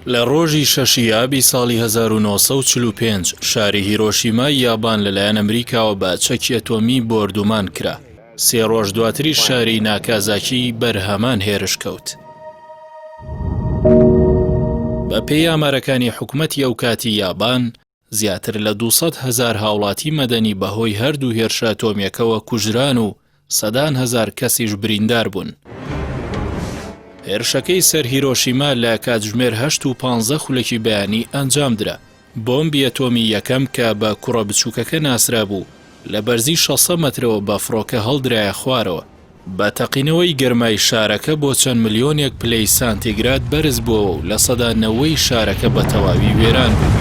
لە ڕۆژی شەشی ئابی ساڵی 1945 شاری هیرۆشیمای یابان لەلایەن ئەمریکاوە بە چەکی ئەتۆمی بۆردومان کرا. 3 ڕۆژ دواتری شاری ناکازاکی بەرهەمان هێرش کەوت. بە پێی ئامارەکانی حکومەتی ئەو کاتی یابان، زیاتر لە 200,000 هاوڵاتی مەدەنی بەهۆی هەردوو هێرشە ئەتۆمیەکەوە کوژران و سەدان هەزار کەسیش بریندار بوون. هێرشەکەی سەر هیرۆشیما لە کاتژمێر 8 و 15 خولەکی بەیانی ئەنجام درا. بۆمبی ئەتۆمی یەکەم کە بە کوڕە بچووکەکە ناسرا بوو لە بەرزی 600 مەترەوە بە فڕۆکە هەڵدرایە خوارەوە. بە تەقینەوەی گەرمای شارەکە بۆ چەند ملیۆنێک پلەی سانتیگراد بەرز بووە و لە سەدا 90 شارەکە بە تەواوی وێران بوو.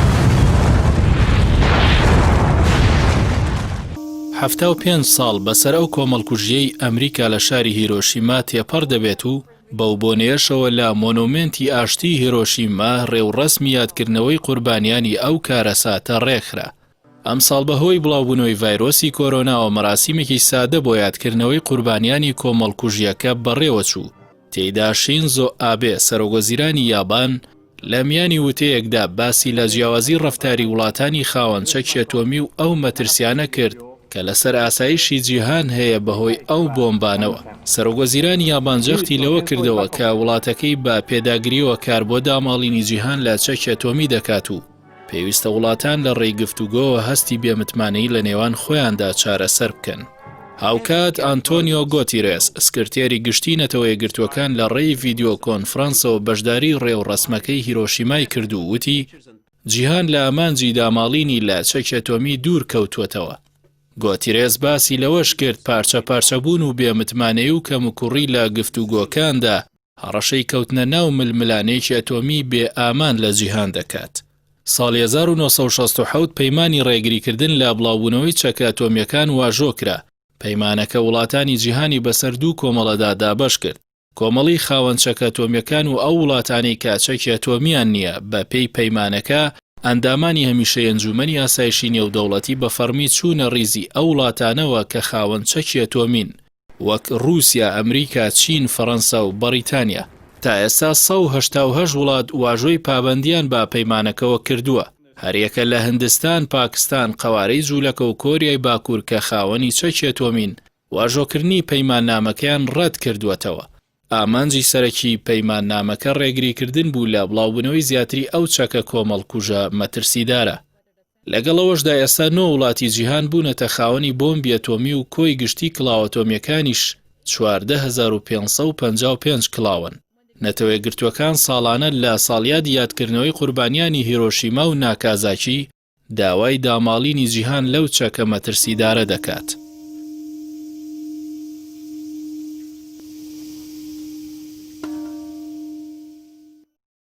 75 ساڵ بەسەر ئەو کۆمەڵکوژیەی ئەمریکا لە شاری هیرۆشیما تێپەڕ دەبێت و بەو بۆنێشەوە لە مۆنومنتی ئاشتی هیرۆشیما ڕێوڕەسمی یادکردنەوەی قوربانیانی ئەو کارەساتە ڕێکخرا. ئەم ساڵ بەهۆی بڵاوبوونەوەی ڤایرۆسی کۆرۆناوە مەراسیمێکی سادە بۆ یادکردنەوەی قوربانیانی کۆمەڵکوژیەکە بەڕێوە چوو. تێیدا شینزۆ ئابێ سەرۆگۆزیرانی یابان لە میانی وتەیەکدا باسی لە جیاوازی ڕەفتاری وڵاتانی خاوەن چەکی ئەتۆمی و ئەو مەترسیانە کرد کە لەسەر ئاسایشی جیهان هەیە بەهۆی ئەو بۆمبانەوە. سەرۆگۆزیرانی یابان جەختی لەوە کردەوە کە وڵاتەکەی بە پێداگریەوە کار بۆ داماڵینی جیهان لە چەکی ئەتۆمی دەکات و پێویستە وڵاتان لە ڕێی گفتوگۆوە هەستی بێمتمانەی لە نێوان خۆیاندا چارەسەر بکەن. هاوکات ئانتۆنیۆ گۆتیرێس سکرتێری گشتی نەتەوە یەکگرتووەکان لە ڕێی ڤیدیۆ کۆنفرانسەوە بەشداری ڕێوڕەسمەکەی هیرۆشیمای کرد و وتی جیهان لە ئامانجی داماڵینی لە چەکی ئەتۆمی دوور کەوتووەتەوە. گۆتیرێس باسی لەوەش کرد پارچە پارچەبوون و بێمتمانەی و کەموکوڕی لە گفتوگۆکاندا هەڕەشەی کەوتنە ناو ململانەیەکی ئەتۆمی بێ ئامان لە جیهان دەکات. ساڵی 1967 پەیمانی ڕێگریکردن لە بڵاوبوونەوەی چەکە ئەتۆمیەکان واژۆ کرا. پەیمانەکە وڵاتانی جیهانی بەسەر دوو کۆمەڵەدا دابەش کرد. کۆمەڵی خاوەن چەکە ئەتۆمیەکان و ئەو وڵاتانی کە چەکی ئەتۆمیان نییە بە پێی پەیمانەکە ئەندامانی هەمیشەی ئەنجومەنی ئاسایشی نێودەوڵەتی بە فەرمی چوونە ڕیزی ئەو وڵاتانەوە کە خاوەن چەکی ئەتۆمین وەک رووسیا، ئەمریکا، چین، فەڕەنسا و بەریتانیا. تا ئێستا 188 وڵات واژۆی پابەندیان بە پەیمانەکەوە کردووە. هەریەکە لە هندستان، پاکستان، قەوارەی جوولەکە و کۆریای باکوور کە خاوەنی چەکی ئەتۆمین واژۆکردنی پەیماننامەکەیان ڕەت کردووەتەوە. ئامانجی سەرەکی پەیماننامەکە ڕێگریکردن بوو لە بڵاوبوونەوەی زیاتری ئەو چەکە کۆمەڵکوژە مەترسیدارە. لەگەڵەوەشدا ئێستا 9 وڵاتی جیهان بوونەتە خاوەنی بۆمبی ئەتۆمی و کۆی گشتی کڵاو ئەتۆمیەکانیش 14555 کڵاون. نەتەوە یەکگرتووەکان ساڵانە لە ساڵیاد یادکردنەوەی قوربانیانی هیرۆشیما و ناکازاکی داوای داماڵینی جیهان لەو چەکە مەترسیدارە دەکات.